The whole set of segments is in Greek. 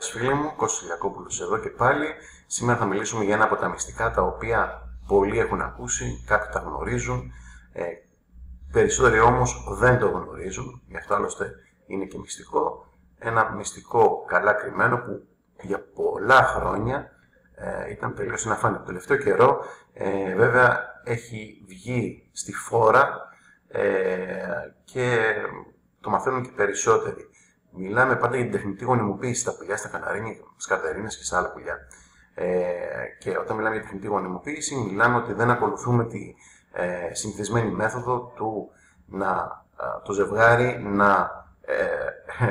σας φίλοι μου, Κώστας Ηλιακόπουλος εδώ και πάλι. Σήμερα θα μιλήσουμε για ένα από τα μυστικά τα οποία πολλοί έχουν ακούσει, κάποιοι τα γνωρίζουν, περισσότεροι όμως δεν το γνωρίζουν, γι' αυτό άλλωστε είναι και μυστικό. Ένα μυστικό καλά κρυμμένο που για πολλά χρόνια ήταν τελείως αναφάνεια. Το τελευταίο καιρό βέβαια έχει βγει στη φόρα και το μαθαίνουν και περισσότεροι. Μιλάμε πάντα για την τεχνητή γονιμοποίηση στα πουλιά, στα καναρίνια, στις καρτερίνες και στα άλλα πουλιά. Και όταν μιλάμε για τεχνητή γονιμοποίηση, μιλάμε ότι δεν ακολουθούμε τη συνηθισμένη μέθοδο του το ζευγάρι να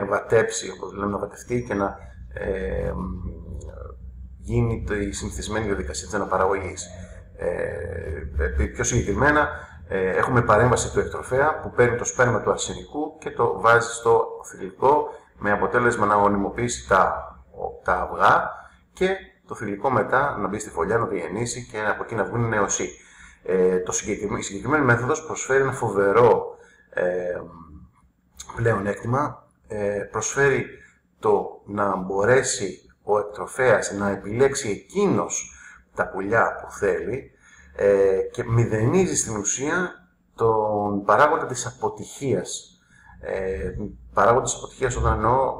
βατέψει, όπως λέμε, να βατευτεί και να γίνει η συνηθισμένη διαδικασία της αναπαραγωγής. Πιο συγκεκριμένα, έχουμε παρέμβαση του εκτροφέα που παίρνει το σπέρμα του αρσενικού και το βάζει στο θηλυκό με αποτέλεσμα να γονιμοποιήσει τα αυγά και το θηλυκό μετά να μπει στη φωλιά, να διεννήσει και από εκεί να βγουν νεοσύ. Η συγκεκριμένη μέθοδος προσφέρει ένα φοβερό πλεονέκτημα, προσφέρει το να μπορέσει ο εκτροφέας να επιλέξει εκείνος τα πουλιά που θέλει και μηδενίζει στην ουσία τον παράγοντα της αποτυχίας. Παράγοντα της αποτυχίας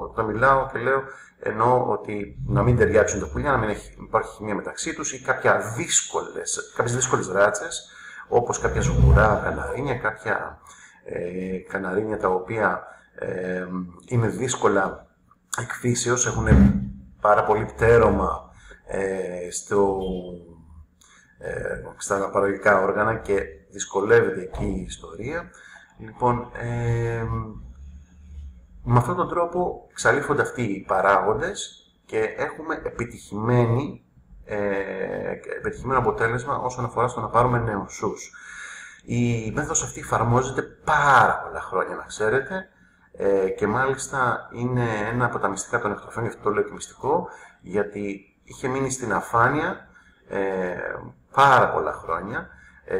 όταν μιλάω και λέω, εννοώ ότι να μην ταιριάξουν τα πουλιά, να μην υπάρχει χημεία μεταξύ τους ή κάποιες δύσκολες ράτσες, όπως κάποια σγουρά καναρίνια, κάποια καναρίνια τα οποία είναι δύσκολα εκφύσεως, έχουν πάρα πολύ πτέρωμα στα αναπαραγωγικά όργανα και δυσκολεύεται εκεί η ιστορία. Λοιπόν, με αυτόν τον τρόπο εξαλείφονται αυτοί οι παράγοντες και έχουμε επιτυχημένο αποτέλεσμα όσον αφορά στο να πάρουμε νεοσούς. Η μέθοδος αυτή εφαρμόζεται πάρα πολλά χρόνια, να ξέρετε, και μάλιστα είναι ένα από τα μυστικά των εκτροφέων, γι' αυτό το λέω και μυστικό, γιατί είχε μείνει στην αφάνεια πάρα πολλά χρόνια.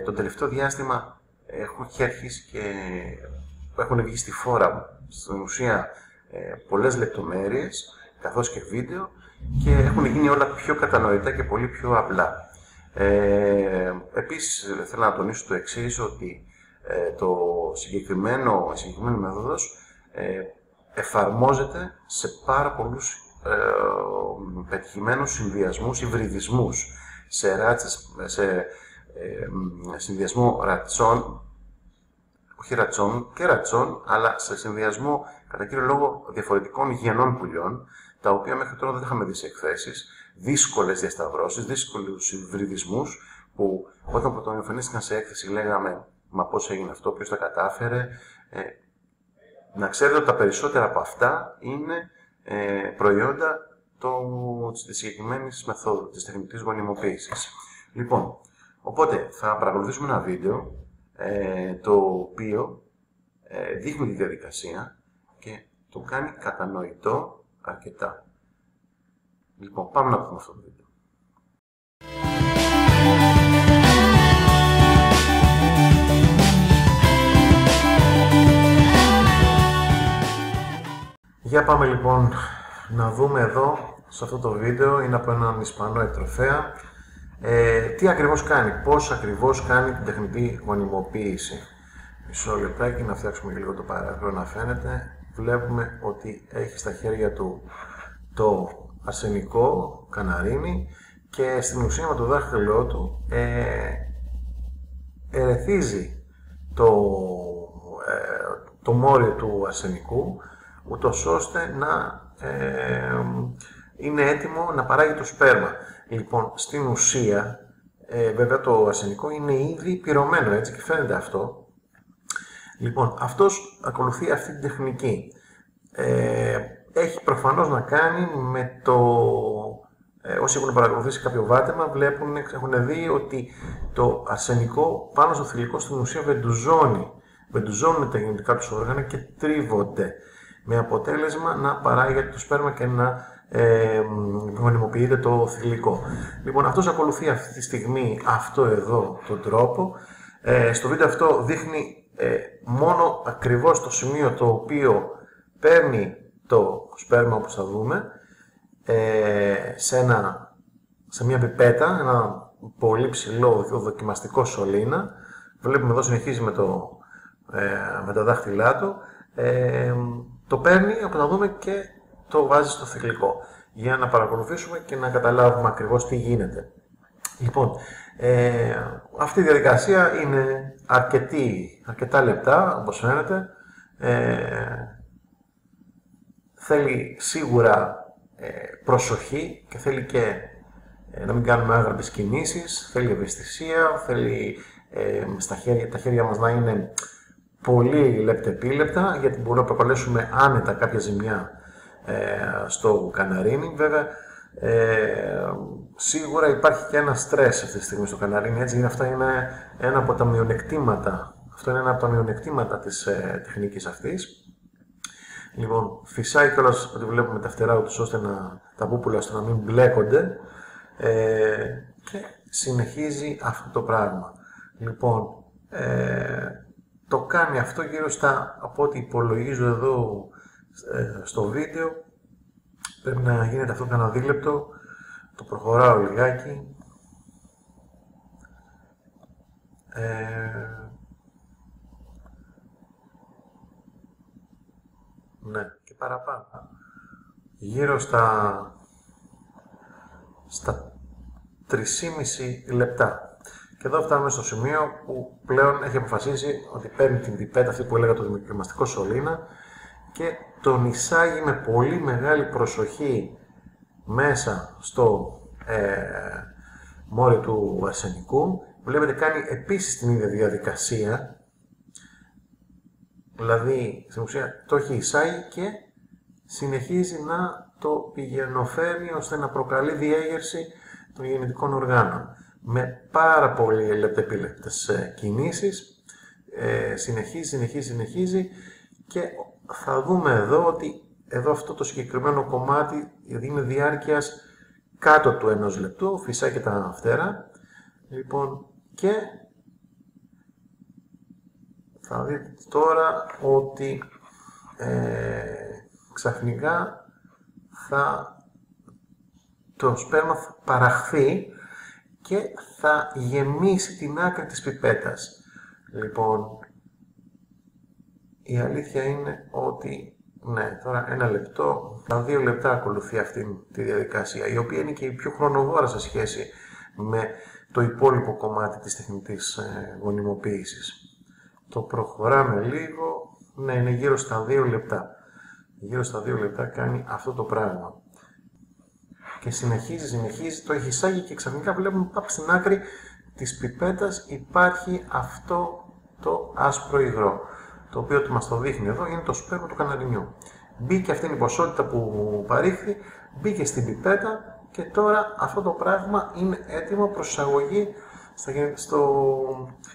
Το τελευταίο διάστημα έχει αρχίσει και έχουν βγει στη φόρα στην ουσία πολλές λεπτομέρειες καθώς και βίντεο και έχουν γίνει όλα πιο κατανοητά και πολύ πιο απλά. Επίσης θέλω να τονίσω το εξής, ότι το συγκεκριμένη μέθοδος εφαρμόζεται σε πάρα πολλούς πετυχημένους συνδυασμούς, υβριδισμούς, σε ράτσες, σε συνδυασμό ρατσών, όχι ρατσών και ρατσών, αλλά σε συνδυασμό κατά κύριο λόγο διαφορετικών γενών πουλιών, τα οποία μέχρι τώρα δεν είχαμε δει σε εκθέσεις, δύσκολες διασταυρώσεις, δύσκολους υβριδισμούς, που όταν πρωτοεμφανίστηκαν σε έκθεση λέγαμε «Μα πώς έγινε αυτό, ποιος τα κατάφερε». Να ξέρετε ότι τα περισσότερα από αυτά είναι προϊόντα της συγκεκριμένης μεθόδου, της τεχνητής γονιμοποίησης. Λοιπόν, οπότε θα παρακολουθήσουμε ένα βίντεο το οποίο δείχνει τη διαδικασία και το κάνει κατανοητό αρκετά. Λοιπόν, πάμε να πούμε αυτό το βίντεο. Για πάμε λοιπόν να δούμε εδώ, σε αυτό το βίντεο, είναι από έναν Ισπανό εκτροφέα, τι ακριβώς κάνει, πώς ακριβώς κάνει την τεχνητή γονιμοποίηση. Μισό λεπτάκι να φτιάξουμε και λίγο το παράθυρο να φαίνεται. Βλέπουμε ότι έχει στα χέρια του το αρσενικό καναρίνι και στην ουσία με το δάχτυλό του ερεθίζει το μόρι του αρσενικού, ούτως ώστε να είναι έτοιμο να παράγει το σπέρμα. Λοιπόν, στην ουσία, βέβαια το αρσενικό είναι ήδη πυρωμένο, έτσι, και φαίνεται αυτό. Λοιπόν, αυτός ακολουθεί αυτή την τεχνική. Έχει προφανώς να κάνει με όσοι έχουν παρακολουθήσει κάποιο βάτεμα, έχουν δει ότι το αρσενικό πάνω στο θηλυκό στην ουσία βεντουζώνουν τα γεννητικά τους όργανα και τρίβονται, με αποτέλεσμα να παράγεται το σπέρμα και να γονιμοποιείται το θηλυκό. Λοιπόν, αυτός ακολουθεί αυτή τη στιγμή αυτό εδώ τον τρόπο. Στο βίντεο αυτό δείχνει μόνο ακριβώς το σημείο το οποίο παίρνει το σπέρμα, όπως θα δούμε, σε μια πιπέτα, ένα πολύ ψηλό δοκιμαστικό σωλήνα. Βλέπουμε εδώ συνεχίζει με τα δάχτυλά του. Το παίρνει, από να δούμε, και το βάζει στο θηλυκό, για να παρακολουθήσουμε και να καταλάβουμε ακριβώς τι γίνεται. Λοιπόν, αυτή η διαδικασία είναι αρκετά λεπτά, όπως φαίνεται. Θέλει σίγουρα προσοχή και θέλει και να μην κάνουμε άγραπες κινήσεις, θέλει ευαισθησία, θέλει τα χέρια μας να είναι πολύ λεπτεπίλεπτα, γιατί μπορούμε να προκαλέσουμε άνετα κάποια ζημιά στο καναρίνι. Βέβαια, σίγουρα υπάρχει και ένα στρες αυτή τη στιγμή στο καναρίνι, έτσι, αυτά είναι ένα από τα μειονεκτήματα. Αυτό είναι ένα από τα μειονεκτήματα της τεχνικής αυτής. Λοιπόν, φυσάει κιόλας ότι βλέπουμε τα φτερά τους, ώστε τα πούπουλα ώστε να μην μπλέκονται, και συνεχίζει αυτό το πράγμα. Λοιπόν, το κάνει αυτό γύρω στα, από ό,τι υπολογίζω εδώ στο βίντεο, πρέπει να γίνεται αυτό κανένα δίλεπτο. Το προχωράω λιγάκι. Ναι, και παραπάνω. Γύρω στα 3,5 λεπτά. Και εδώ φτάνουμε στο σημείο που πλέον έχει αποφασίσει ότι παίρνει την πιπέτα, αυτή που έλεγα, το δοκιμαστικό σωλήνα, και τον εισάγει με πολύ μεγάλη προσοχή μέσα στο μόρι του αρσενικού. Βλέπετε, κάνει επίσης την ίδια διαδικασία. Δηλαδή, στην ουσία το έχει εισάγει και συνεχίζει να το πηγαινοφέρει ώστε να προκαλεί διέγερση των γεννητικών οργάνων. Με πάρα πολύ λεπτεπίλεπτες κινήσεις, συνεχίζει και θα δούμε εδώ ότι εδώ αυτό το συγκεκριμένο κομμάτι δίνει διάρκειας κάτω του 1 λεπτού, φυσάει και τα φτερά. Λοιπόν, και θα δείτε τώρα ότι ξαφνικά το σπέρμα θα παραχθεί και θα γεμίσει την άκρη της πιπέτας. Λοιπόν, η αλήθεια είναι ότι, ναι, τώρα 1 λεπτό, τα 2 λεπτά ακολουθεί αυτή τη διαδικασία, η οποία είναι και η πιο χρονοβόρα σε σχέση με το υπόλοιπο κομμάτι της τεχνητής γονιμοποίησης. Το προχωράμε λίγο, ναι, είναι γύρω στα 2 λεπτά. Γύρω στα 2 λεπτά κάνει αυτό το πράγμα. Και συνεχίζει, το έχει εισάγει και ξαφνικά βλέπουμε πάνω στην άκρη της πιπέτας υπάρχει αυτό το άσπρο υγρό, το οποίο μας το δείχνει εδώ, είναι το σπέρμα του καναρινιού. Μπήκε αυτή η ποσότητα που παρήχθη, μπήκε στην πιπέτα και τώρα αυτό το πράγμα είναι έτοιμο προς εισαγωγή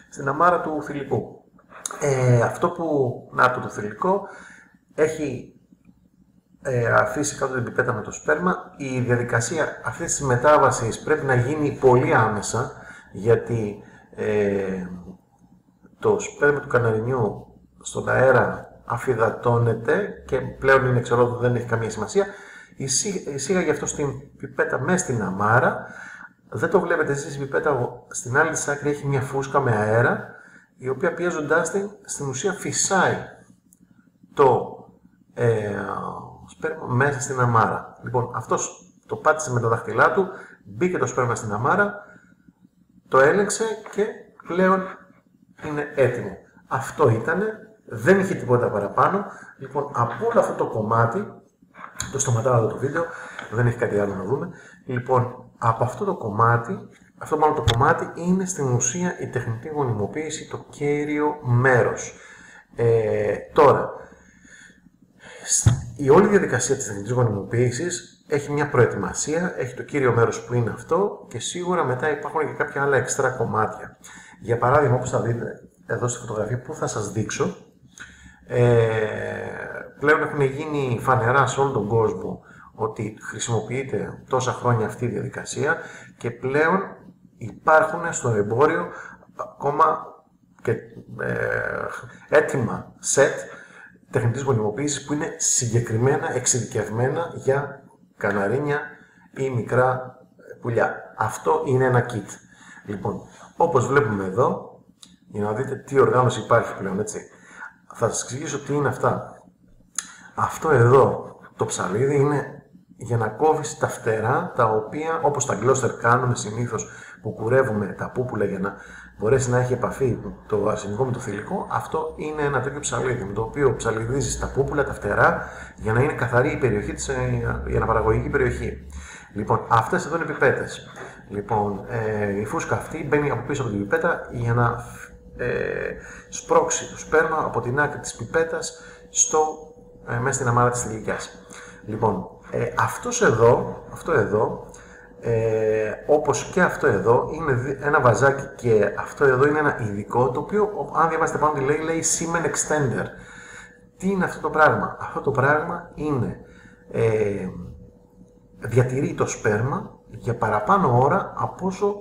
στην αμάρα του θηλυκού. Αυτό που, το θηλυκό, έχει αφήσει κάτω την πιπέτα με το σπέρμα. Η διαδικασία αυτής της μετάβασης πρέπει να γίνει πολύ άμεσα, γιατί το σπέρμα του καναρινιού στον αέρα αφυδατώνεται και πλέον είναι εξορρόπτωτο, δεν έχει καμία σημασία. Εισήγαγε αυτό στην πιπέτα μέσα στην αμάρα. Δεν το βλέπετε εσείς, η πιπέτα στην άλλη της άκρη έχει μια φούσκα με αέρα, η οποία πιέζοντάς την, στην ουσία φυσάει το σπέρμα μέσα στην αμάρα. Λοιπόν, αυτός το πάτησε με τα δάχτυλά του, μπήκε το σπέρμα στην αμάρα, το έλεγξε και πλέον είναι έτοιμο. Αυτό ήτανε, δεν είχε τίποτα παραπάνω. Λοιπόν, από όλο αυτό το κομμάτι, το σταματάω εδώ το βίντεο, δεν έχει κάτι άλλο να δούμε. Λοιπόν, από αυτό το κομμάτι, αυτό μάλλον το κομμάτι είναι στην ουσία η τεχνητή γονιμοποίηση, το κέριο μέρος. Τώρα, η όλη διαδικασία της τεχνητής γονιμοποίησης έχει μια προετοιμασία, έχει το κύριο μέρος που είναι αυτό και σίγουρα μετά υπάρχουν και κάποια άλλα εξτρά κομμάτια. Για παράδειγμα, όπως θα δείτε εδώ στη φωτογραφία που θα σας δείξω, πλέον έχουν γίνει φανερά σε όλο τον κόσμο ότι χρησιμοποιείται τόσα χρόνια αυτή η διαδικασία και πλέον υπάρχουν στο εμπόριο ακόμα και έτοιμα σετ τεχνητής γονιμοποίησης που είναι συγκεκριμένα εξειδικευμένα για καναρίνια ή μικρά πουλιά. Αυτό είναι ένα kit. Λοιπόν, όπως βλέπουμε εδώ, για να δείτε τι οργάνωση υπάρχει πλέον, έτσι. Θα σας εξηγήσω τι είναι αυτά. Αυτό εδώ, το ψαλίδι, είναι για να κόβεις τα φτερά, τα οποία, όπως τα γκλώστερ κάνουμε συνήθως, που κουρεύουμε τα πούπουλα για να μπορέσει να έχει επαφή το αρσενικό με το θηλυκό. Αυτό είναι ένα τέτοιο ψαλίδι, με το οποίο ψαλιδίζεις τα πούπουλα, τα φτερά, για να είναι καθαρή η περιοχή της, η αναπαραγωγική περιοχή. Λοιπόν, αυτές εδώ είναι πιπέτες. Λοιπόν, η φούσκα αυτή μπαίνει από πίσω από την πιπέτα για να σπρώξει το σπέρμα από την άκρη της πιπέτας μέσα στην αμάρα της θηλυκιάς. Λοιπόν, αυτό εδώ, όπως και αυτό εδώ, είναι ένα βαζάκι και αυτό εδώ είναι ένα ειδικό, το οποίο, αν διαβάσετε πάνω τι λέει Semen Extender. Τι είναι αυτό το πράγμα? Αυτό το πράγμα είναι, διατηρεί το σπέρμα για παραπάνω ώρα από όσο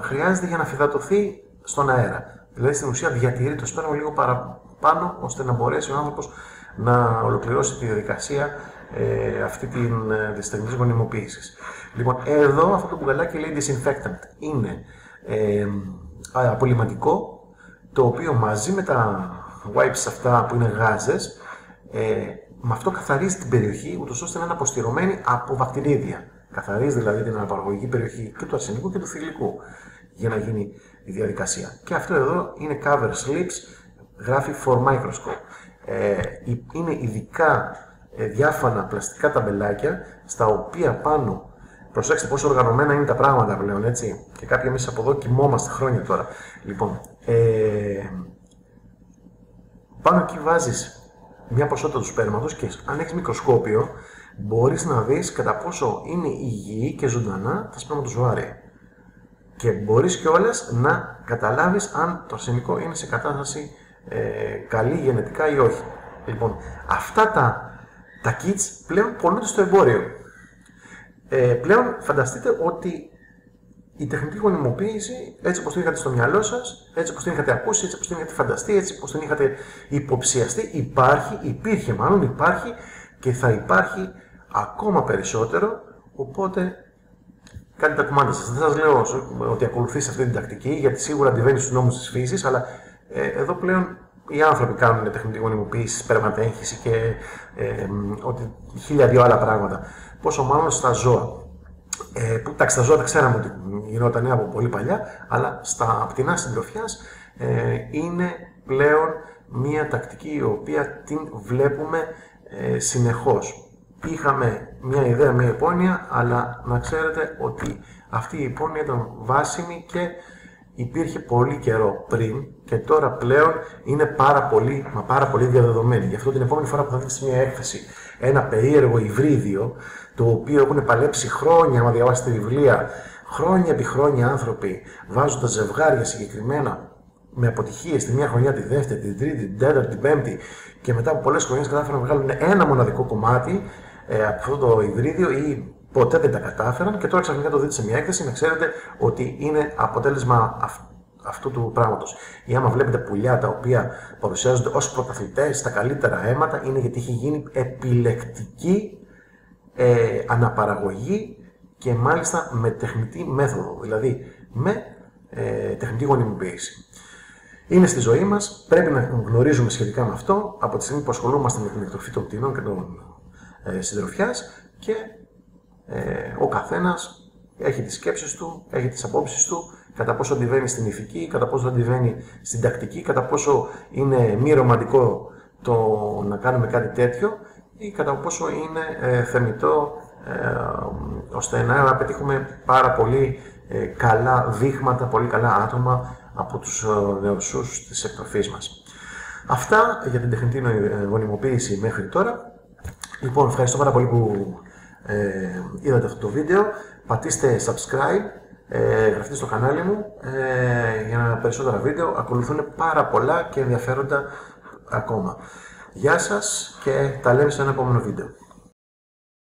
χρειάζεται για να φυδατωθεί στον αέρα. Δηλαδή, στην ουσία διατηρεί το σπέρμα λίγο παραπάνω, ώστε να μπορέσει ο άνθρωπος να ολοκληρώσει τη διαδικασία αυτή της τεχνικής γονιμοποίησης. Λοιπόν, εδώ αυτό το μπουκαλάκι λέει disinfectant. Είναι απολυμαντικό, το οποίο μαζί με τα wipes αυτά που είναι γάζες, με αυτό καθαρίζει την περιοχή, ούτως ώστε να είναι αποστηρωμένη από βακτηρίδια. Καθαρίζει δηλαδή την αναπαραγωγική περιοχή και του αρσενικού και του θηλυκού για να γίνει η διαδικασία. Και αυτό εδώ είναι cover slips, γράφει for microscope. Είναι ειδικά διάφανα πλαστικά ταμπελάκια, στα οποία πάνω, προσέξτε πόσο οργανωμένα είναι τα πράγματα πλέον, έτσι, και κάποιοι εμείς από εδώ κοιμόμαστε χρόνια τώρα. Λοιπόν, πάνω εκεί βάζεις μια ποσότητα του σπέρματος και αν έχεις μικροσκόπιο μπορείς να δεις κατά πόσο είναι υγιή και ζωντανά τα σπερματοζωάρια. Και μπορείς κιόλας να καταλάβεις αν το αρσενικό είναι σε κατάσταση καλή γενετικά ή όχι. Λοιπόν, αυτά τα kits πλέον πωλούνται στο εμπόριο. Πλέον φανταστείτε ότι η τεχνητή γονιμοποίηση, έτσι όπως την είχατε στο μυαλό σας, έτσι όπως την είχατε ακούσει, έτσι όπως την είχατε φανταστεί, έτσι όπως την είχατε υποψιαστεί, υπάρχει και θα υπάρχει ακόμα περισσότερο, οπότε κάντε τα κουμάντα σας. Δεν σας λέω ότι ακολουθήσετε αυτή την τακτική, γιατί σίγουρα αντιβαίνει στους νόμους της φύσης, αλλά εδώ πλέον οι άνθρωποι κάνουν τεχνητή γονιμοποίηση, σπερματέγχυση και ότι 1002 άλλα πράγματα. Πόσο μάλλον στα ζώα. Εντάξει, τα ζώα τα ξέραμε ότι γινόταν από πολύ παλιά, αλλά στα πτηνά συντροφιάς είναι πλέον μία τακτική η οποία την βλέπουμε συνεχώς. Είχαμε μια ιδέα, μια υπόνοια, αλλά να ξέρετε ότι αυτή η υπόνοια ήταν βάσιμη και υπήρχε πολύ καιρό πριν και τώρα πλέον είναι πάρα πολύ διαδεδομένη. Γι' αυτό την επόμενη φορά που θα δείτε σε μια έκθεση ένα περίεργο υβρίδιο, το οποίο έχουν παλέψει χρόνια, άμα διαβάσετε βιβλία, χρόνια επί χρόνια άνθρωποι, βάζοντας ζευγάρια συγκεκριμένα με αποτυχίες τη μια χρονιά, τη δεύτερη, την τρίτη, την τέταρτη, την πέμπτη και μετά από πολλές χρονιές κατάφεραν να βγάλουν ένα μοναδικό κομμάτι από αυτό το υβρίδιο ή ποτέ δεν τα κατάφεραν και τώρα ξαφνικά το δείτε σε μια έκθεση να ξέρετε ότι είναι αποτέλεσμα αυτού του πράγματος. Ή άμα βλέπετε πουλιά τα οποία παρουσιάζονται ως πρωταθλητές στα καλύτερα αίματα, είναι γιατί έχει γίνει επιλεκτική αναπαραγωγή και μάλιστα με τεχνητή μέθοδο, δηλαδή με τεχνητή γονιμοποίηση. Είναι στη ζωή μας, πρέπει να γνωρίζουμε σχετικά με αυτό από τη στιγμή που ασχολούμαστε με την εκτροφή των πτηνών και των συντροφιάς και ο καθένας έχει τις σκέψεις του, έχει τις απόψεις του, κατά πόσο αντιβαίνει στην ηθική, κατά πόσο αντιβαίνει στην τακτική, κατά πόσο είναι μη ρομαντικό το να κάνουμε κάτι τέτοιο ή κατά πόσο είναι θεμιτό ώστε να πετύχουμε πάρα πολύ καλά δείγματα, πολύ καλά άτομα από τους νεοσούς της εκτροφής μας. Αυτά για την τεχνητή γονιμοποίηση μέχρι τώρα. Λοιπόν, ευχαριστώ πάρα πολύ που είδατε αυτό το βίντεο. Πατήστε subscribe, γραφτείτε στο κανάλι μου για περισσότερα βίντεο. Ακολουθούν πάρα πολλά και ενδιαφέροντα ακόμα. Γεια σας και τα λέμε σε ένα επόμενο βίντεο.